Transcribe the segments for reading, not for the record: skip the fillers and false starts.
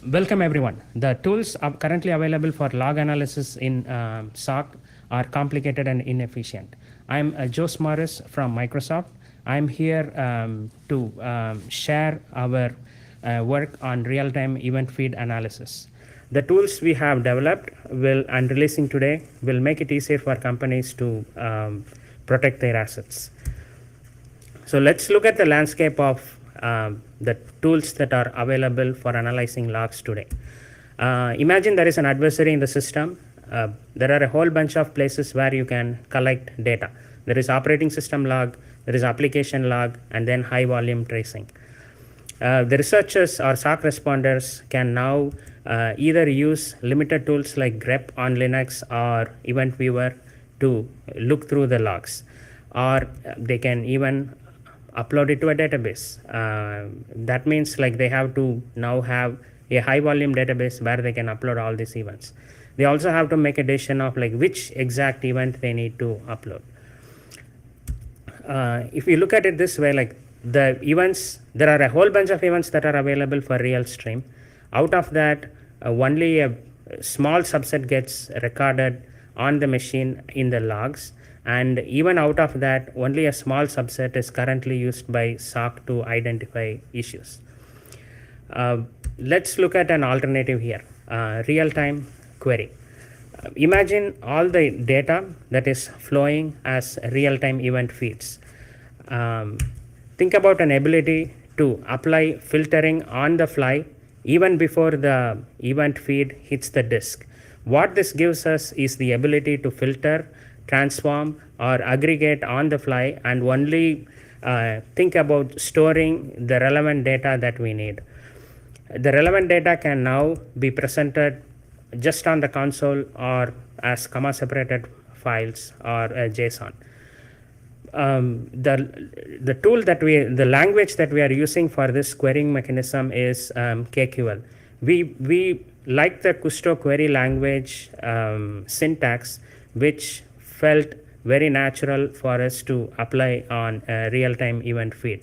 Welcome everyone. The tools are currently available for log analysis in SOC are complicated and inefficient. I'm Jose Morris from Microsoft. I'm here to share our work on real-time event feed analysis. The tools we have developed and releasing today will make it easier for companies to protect their assets. So let's look at the landscape of the tools that are available for analyzing logs today. Imagine there is an adversary in the system. There are a whole bunch of places where you can collect data. There is operating system log, there is application log, and then high volume tracing. The researchers or SOC responders can now either use limited tools like grep on Linux or Event Viewer to look through the logs, or they can even upload it to a database. That means like they have to now have a high volume database where they can upload all these events. They also have to make a decision of like which exact event they need to upload. If you look at it this way, like the events, there are a whole bunch of events that are available for Realstream. Out of that, only a small subset gets recorded on the machine in the logs. And even out of that, only a small subset is currently used by SOC to identify issues. Let's look at an alternative here, real-time query. Imagine all the data that is flowing as real-time event feeds. Think about an ability to apply filtering on the fly even before the event feed hits the disk. What this gives us is the ability to filter, transform, or aggregate on the fly and only think about storing the relevant data that we need. The relevant data can now be presented just on the console or as comma separated files or JSON. The tool that the language that we are using for this querying mechanism is KQL. We like the Kusto query language syntax, which felt very natural for us to apply on a real-time event feed.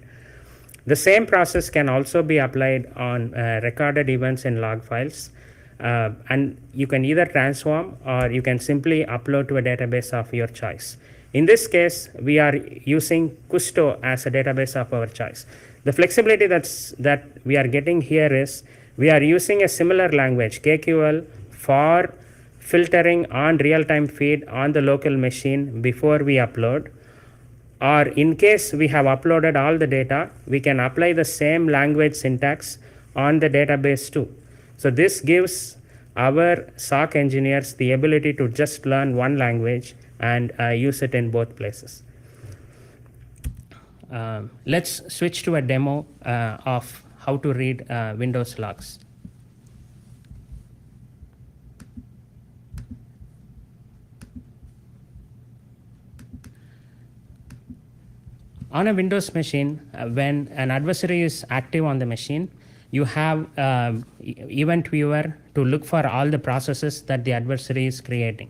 The same process can also be applied on recorded events in log files. And you can either transform or you can simply upload to a database of your choice. In this case, we are using Kusto as a database of our choice. The flexibility that we are getting here is we are using a similar language, KQL, for filtering on real-time feed on the local machine before we upload. Or in case we have uploaded all the data, we can apply the same language syntax on the database too. So this gives our SOC engineers the ability to just learn one language and use it in both places. Let's switch to a demo of how to read Windows logs. On a Windows machine, when an adversary is active on the machine, you have Event Viewer to look for all the processes that the adversary is creating.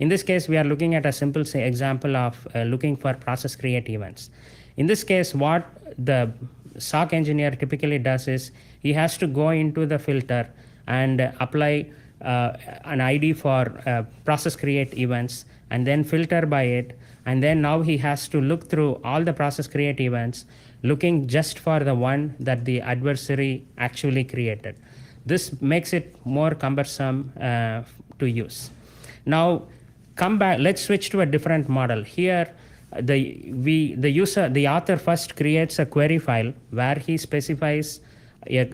In this case, we are looking at a simple example of looking for process create events. In this case, what the SOC engineer typically does is he has to go into the filter and apply an ID for process create events and then filter by it. And then now he has to look through all the process create events, looking just for the one that the adversary actually created. This makes it more cumbersome to use. Now, come back. Let's switch to a different model. Here, the author first creates a query file where he specifies a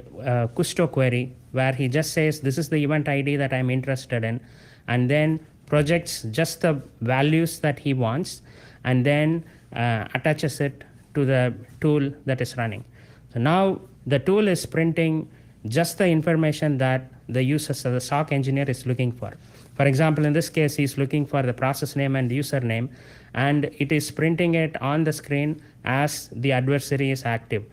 Kusto query where he just says this is the event ID that I'm interested in, and then projects just the values that he wants, and then attaches it to the tool that is running. So now the tool is printing just the information that the user, so the SOC engineer, is looking for. For example, in this case, he's looking for the process name and username, and it is printing it on the screen as the adversary is active.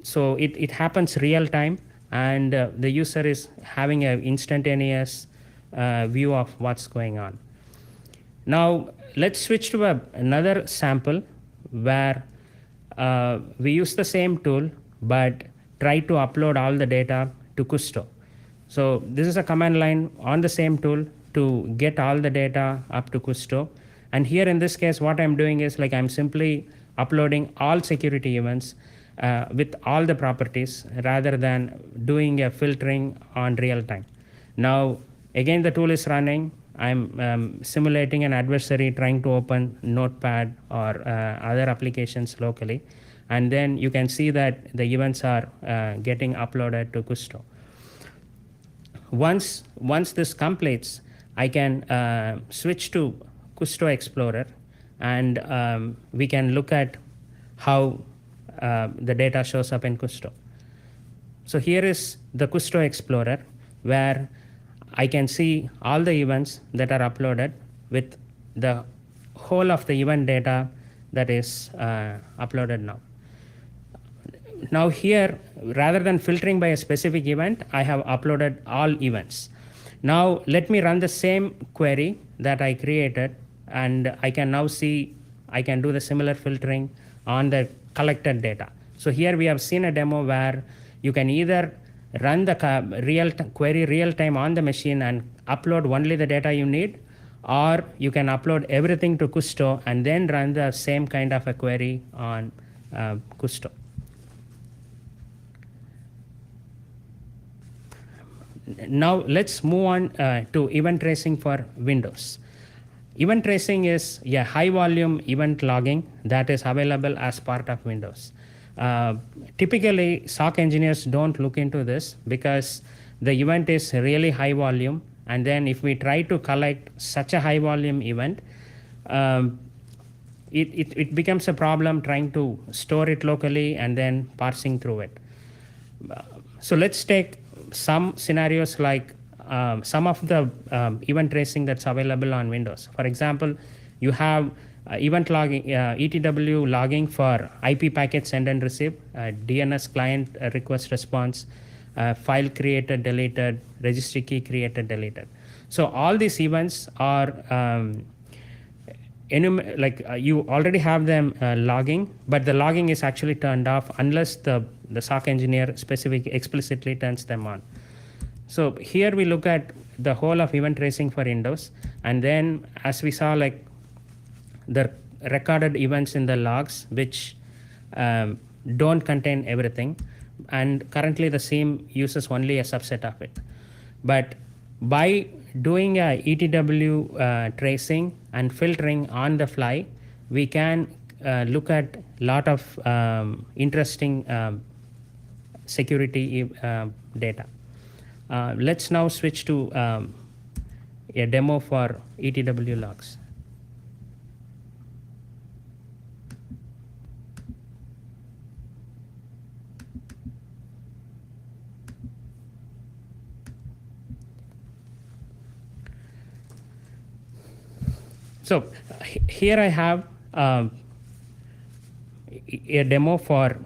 So it happens real time, and the user is having an instantaneous view of what's going on. Now let's switch to another sample where we use the same tool but try to upload all the data to Kusto. So this is a command line on the same tool to get all the data up to Kusto. And here in this case, what I'm doing is like I'm simply uploading all security events with all the properties rather than doing a filtering on real time. Now, again, the tool is running. I'm simulating an adversary trying to open Notepad or other applications locally. And then you can see that the events are getting uploaded to Kusto. Once this completes, I can switch to Kusto Explorer, and we can look at how the data shows up in Kusto. So here is the Kusto Explorer, where I can see all the events that are uploaded with the whole of the event data that is uploaded now. Now here, rather than filtering by a specific event, I have uploaded all events. Now let me run the same query that I created, and I can now see I can do the similar filtering on the collected data. So here we have seen a demo where you can either run the query real time on the machine and upload only the data you need, or you can upload everything to Kusto and then run the same kind of a query on Kusto. Now let's move on to event tracing for Windows. Event tracing is a high volume event logging that is available as part of Windows. Typically, SOC engineers don't look into this because the event is really high volume, and then if we try to collect such a high volume event, it becomes a problem trying to store it locally and then parsing through it. So let's take some scenarios like some of the event tracing that's available on Windows. For example, you have event logging, ETW logging for IP packet send and receive, DNS client request response, file created, deleted, registry key created, deleted. So all these events are you already have them logging, but the logging is actually turned off unless the SOC engineer explicitly turns them on. So here we look at the whole of event tracing for Windows, and then as we saw, like the recorded events in the logs which don't contain everything, and currently the SIEM uses only a subset of it. But by doing a ETW tracing and filtering on the fly, we can look at a lot of interesting security data. Let's now switch to a demo for ETW logs. So here I have a demo for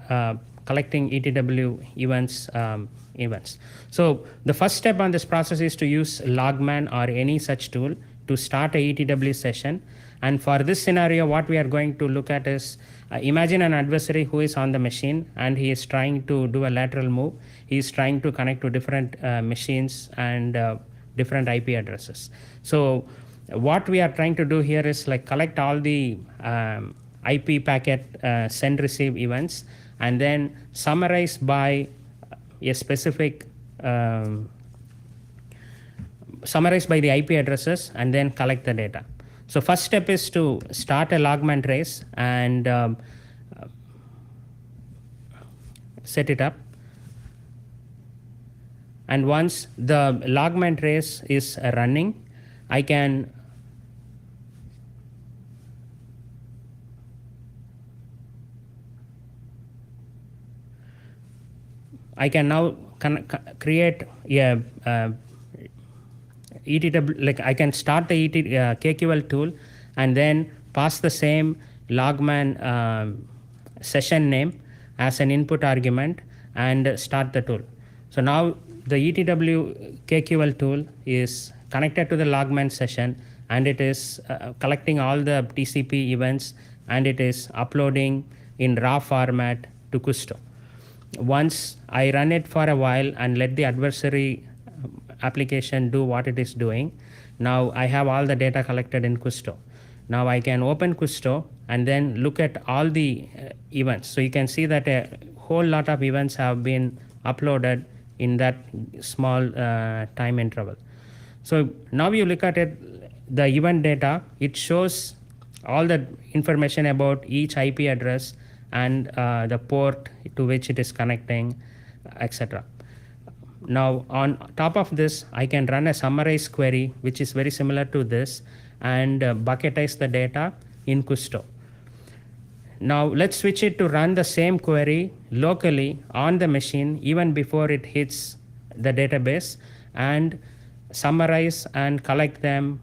collecting ETW events. So the first step on this process is to use Logman or any such tool to start a ETW session. And for this scenario, what we are going to look at is imagine an adversary who is on the machine and he is trying to do a lateral move. He is trying to connect to different machines and different IP addresses. So what we are trying to do here is like collect all the IP packet send receive events and then summarize by a specific summarize by the IP addresses and then collect the data. So first step is to start a Logman trace and set it up. And once the Logman trace is running, I can now create a ETW, like I can start the KQL tool and then pass the same Logman session name as an input argument and start the tool. So now the ETW KQL tool is connected to the logman session, and it is collecting all the TCP events, and it is uploading in raw format to Kusto. Once I run it for a while and let the adversary application do what it is doing, now I have all the data collected in Kusto. Now I can open Kusto and then look at all the events. So you can see that a whole lot of events have been uploaded in that small time interval. So now you look at it, the event data, it shows all the information about each IP address and the port to which it is connecting, etc. Now on top of this, I can run a summarize query, which is very similar to this, and bucketize the data in Kusto. Now let's switch it to run the same query locally on the machine even before it hits the database, and summarize and collect them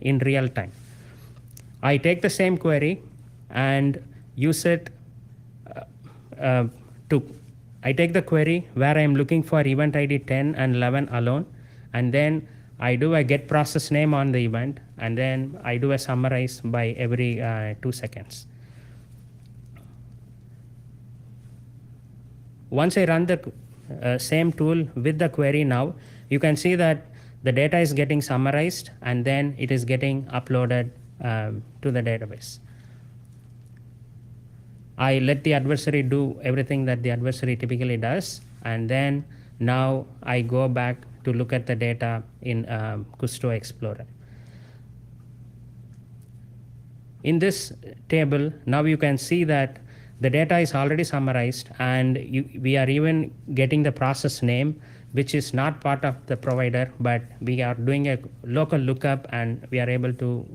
in real time. I take the same query and use it I take the query where I am looking for event ID 10 and 11 alone, and then I do a get process name on the event, and then I do a summarize by every 2 seconds. Once I run the same tool with the query now, you can see that the data is getting summarized and then it is getting uploaded to the database. I let the adversary do everything that the adversary typically does, and then now I go back to look at the data in Kusto Explorer. In this table, now you can see that the data is already summarized, and we are even getting the process name, which is not part of the provider, but we are doing a local lookup, and we are able to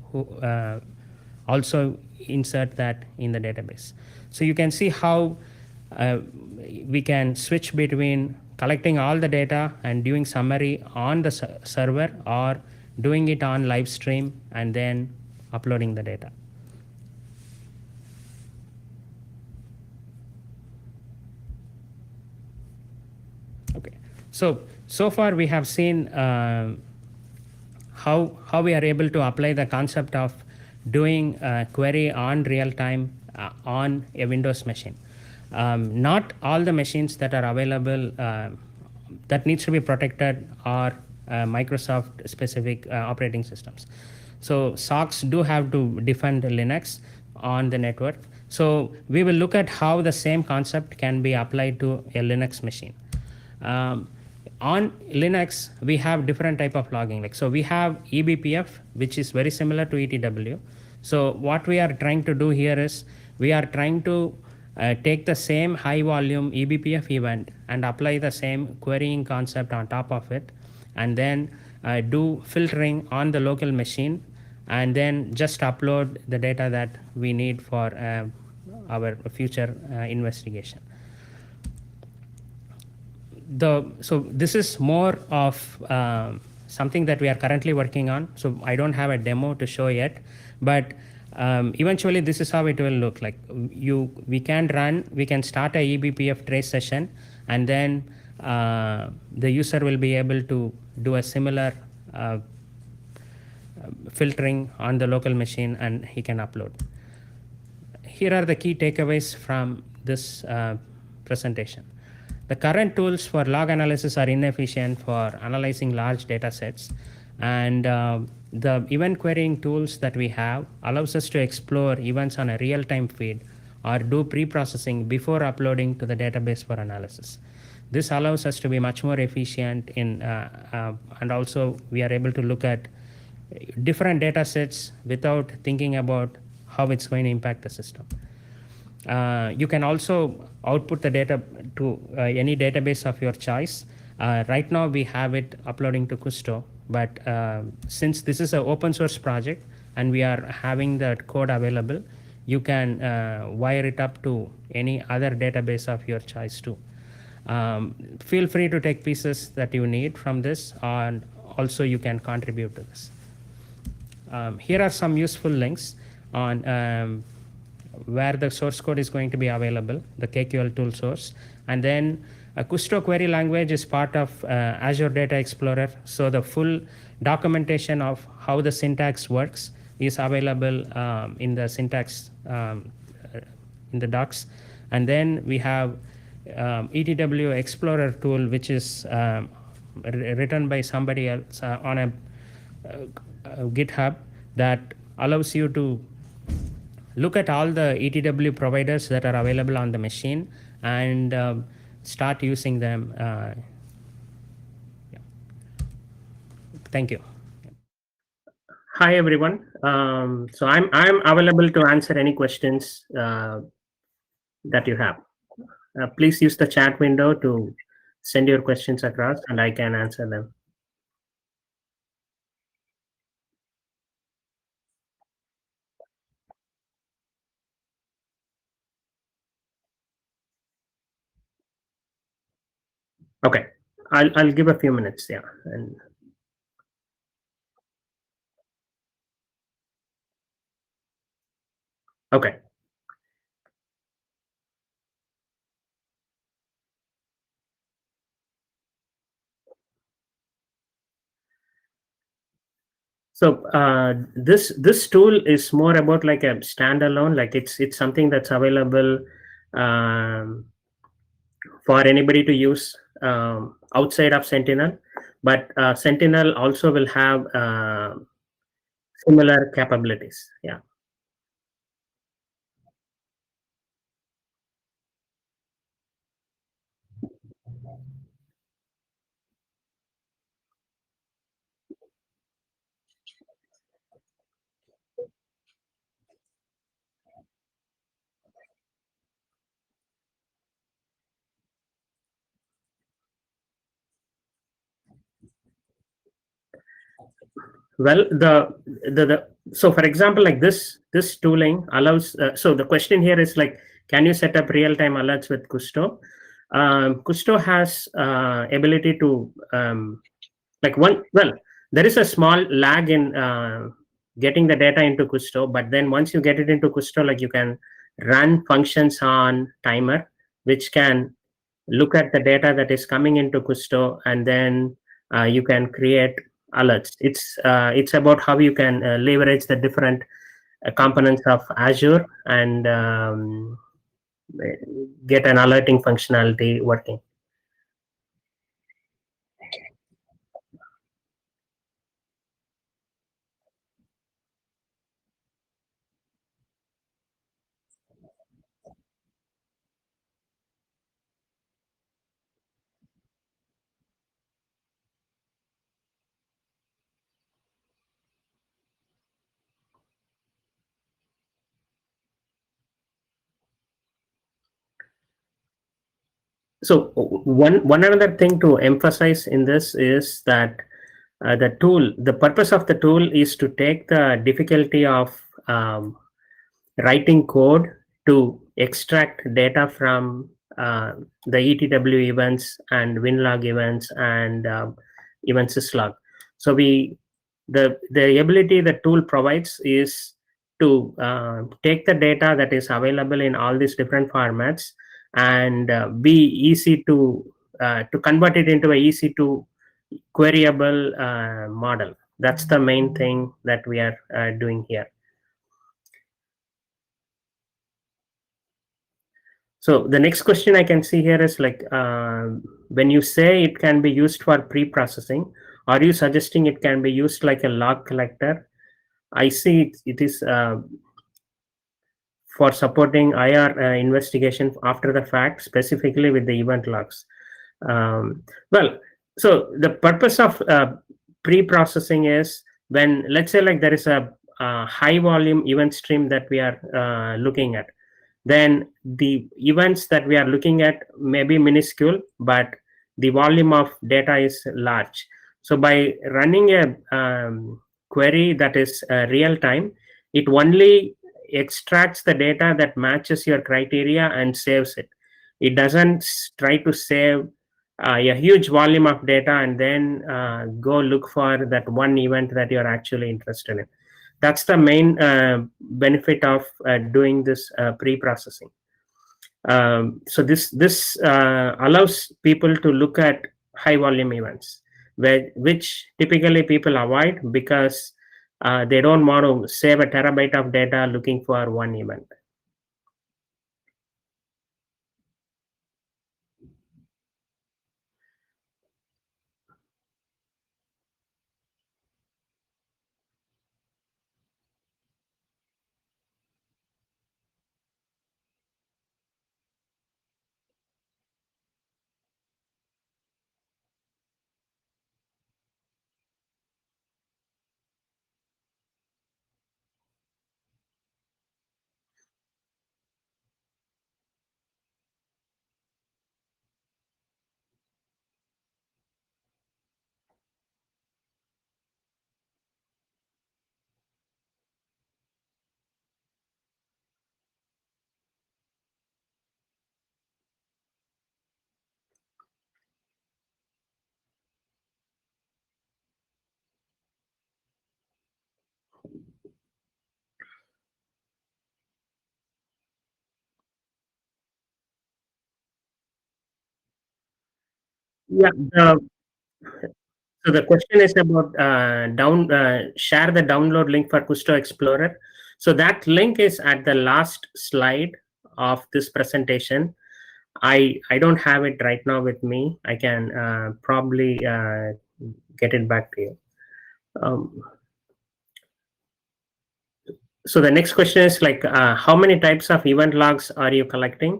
also insert that in the database. So you can see how we can switch between collecting all the data and doing summary on the server, or doing it on live stream and then uploading the data. Okay, so far we have seen how we are able to apply the concept of doing a query on real time on a Windows machine. Not all the machines that are available that needs to be protected are Microsoft specific operating systems. So SOCs do have to defend Linux on the network. So we will look at how the same concept can be applied to a Linux machine. On Linux, we have different type of logging. Like, so we have eBPF, which is very similar to ETW. So what we are trying to do here is we are trying to take the same high volume eBPF event and apply the same querying concept on top of it, and then do filtering on the local machine, and then just upload the data that we need for our future investigation. So this is more of something that we are currently working on. So I don't have a demo to show yet, but eventually this is how it will look like. We can start a eBPF trace session, and then the user will be able to do a similar filtering on the local machine, and he can upload. Here are the key takeaways from this presentation. The current tools for log analysis are inefficient for analyzing large data sets, and the event querying tools that we have allows us to explore events on a real-time feed or do pre-processing before uploading to the database for analysis. This allows us to be much more efficient in, and also we are able to look at different data sets without thinking about how it's going to impact the system. You can also output the data to any database of your choice. Right now we have it uploading to Kusto, but since this is an open source project and we are having that code available, you can wire it up to any other database of your choice too. Feel free to take pieces that you need from this, and also you can contribute to this. Here are some useful links on where the source code is going to be available, the KQL tool source, and then Kusto query language is part of Azure Data Explorer, so the full documentation of how the syntax works is available in the syntax in the docs. And then we have ETW Explorer tool, which is written by somebody else on a GitHub, that allows you to look at all the ETW providers that are available on the machine and start using them. Yeah. Thank you. Hi everyone. So I'm available to answer any questions that you have. Please use the chat window to send your questions across, and I can answer them. Okay, I'll give a few minutes. Yeah, and okay. So this tool is more about like a standalone, like it's something that's available for anybody to use outside of Sentinel, but Sentinel also will have similar capabilities. Yeah. Well, so for example, like this tooling allows. So the question here is like, can you set up real-time alerts with Kusto? Kusto has ability to there is a small lag in getting the data into Kusto, but then once you get it into Kusto, like you can run functions on timer, which can look at the data that is coming into Kusto, and then you can create alerts. It's about how you can leverage the different components of Azure and get an alerting functionality working. So one another thing to emphasize in this is that the purpose of the tool is to take the difficulty of writing code to extract data from the ETW events and WinLog events and even syslog. So the ability the tool provides is to take the data that is available in all these different formats and be easy to convert it into a easy to queryable model. That's the main thing that we are doing here. So the next question I can see here is like, when you say it can be used for pre-processing, are you suggesting it can be used like a log collector? I see it is for supporting IR investigation after the fact, specifically with the event logs. Well, so the purpose of pre-processing is when, let's say, like there is a high volume event stream that we are looking at, then the events that we are looking at may be minuscule, but the volume of data is large. So by running a query that is real time, it only extracts the data that matches your criteria and saves it. It doesn't try to save a huge volume of data and then go look for that one event that you're actually interested in. That's the main benefit of doing this pre-processing. So this allows people to look at high volume events, which typically people avoid because they don't want to save a terabyte of data looking for one event. Yeah. So the question is about share the download link for Kusto Explorer. So that link is at the last slide of this presentation. I don't have it right now with me. I can probably get it back to you. Um, so the next question is like, how many types of event logs are you collecting?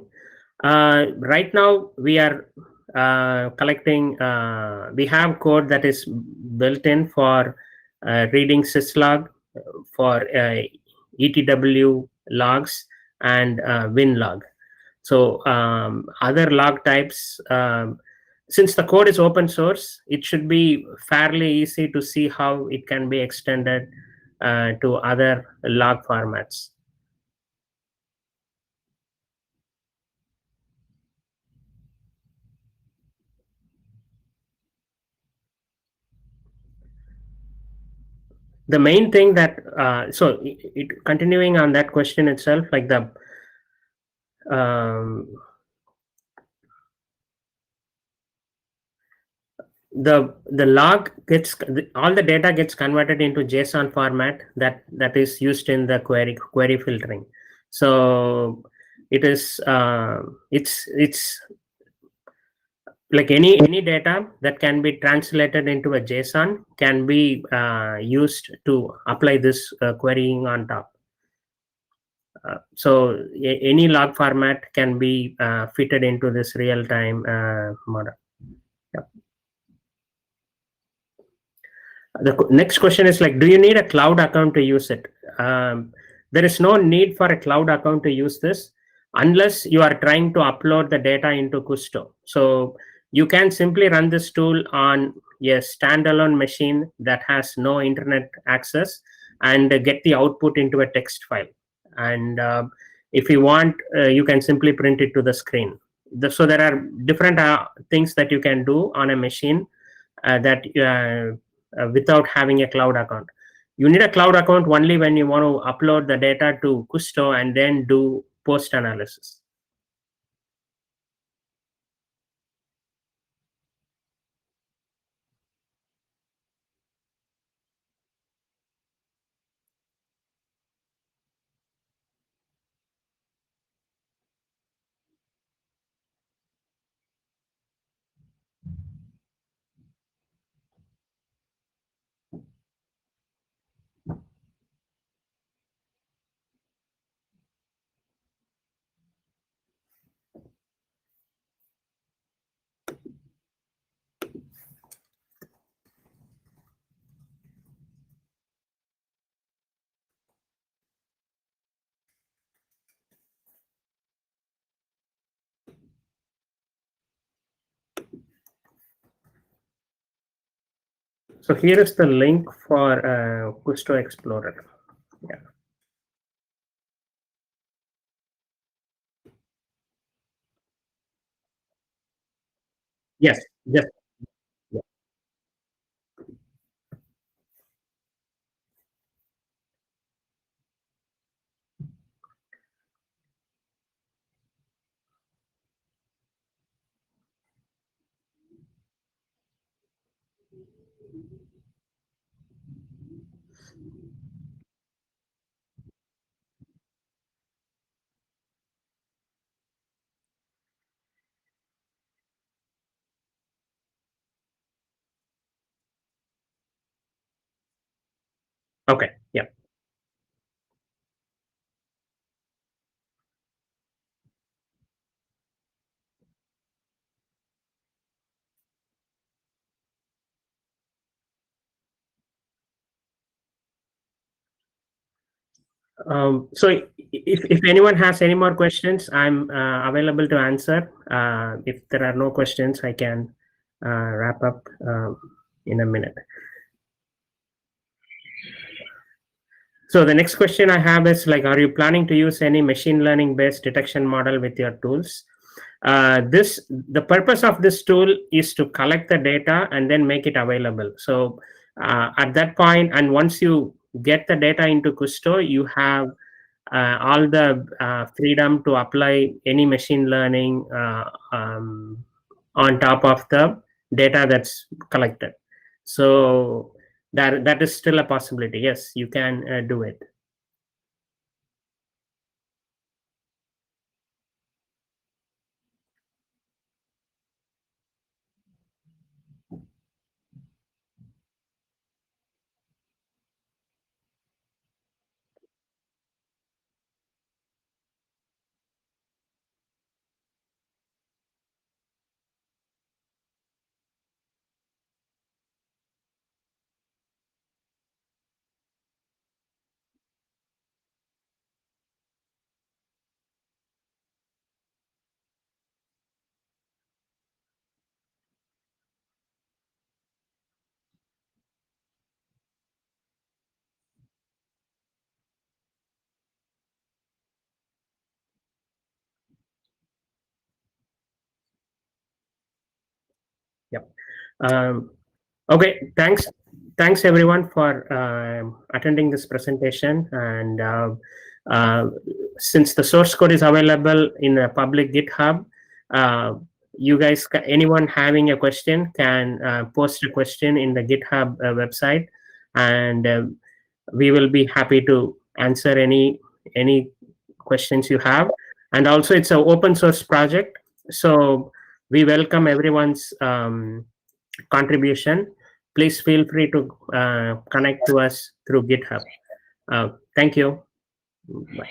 Right now, we are collecting. We have code that is built in for reading syslog, for ETW logs, and WinLog. So other log types, since the code is open source, it should be fairly easy to see how it can be extended to other log formats. The main thing that continuing on that question itself, like um, the log gets all the data gets converted into JSON format that is used in the query filtering. So it is it's like any data that can be translated into a JSON can be used to apply this querying on top. So any log format can be fitted into this real-time model. Yep. The next question is like, do you need a cloud account to use it? There is no need for a cloud account to use this unless you are trying to upload the data into Kusto. So you can simply run this tool on a standalone machine that has no internet access and get the output into a text file. And if you want, you can simply print it to the screen. So there are different things that you can do on a machine that without having a cloud account. You need a cloud account only when you want to upload the data to Kusto and then do post analysis. So here is the link for Kusto Explorer. Yeah. Yes. Yes. Yeah. Okay. Yeah. So if anyone has any more questions, I'm available to answer. If there are no questions, I can wrap up in a minute. So the next question I have is like, are you planning to use any machine learning based detection model with your tools? The purpose of this tool is to collect the data and then make it available. So at that point, and once you get the data into Kusto, you have all the freedom to apply any machine learning on top of the data that's collected. So that is still a possibility. Yes, you can do it. Yep. Okay, thanks everyone for attending this presentation. And uh, since the source code is available in a public GitHub, uh, you guys, anyone having a question can post a question in the GitHub website, and we will be happy to answer any questions you have. And also, it's an open source project, so we welcome everyone's contribution. Please feel free to connect to us through GitHub. Thank you. Bye.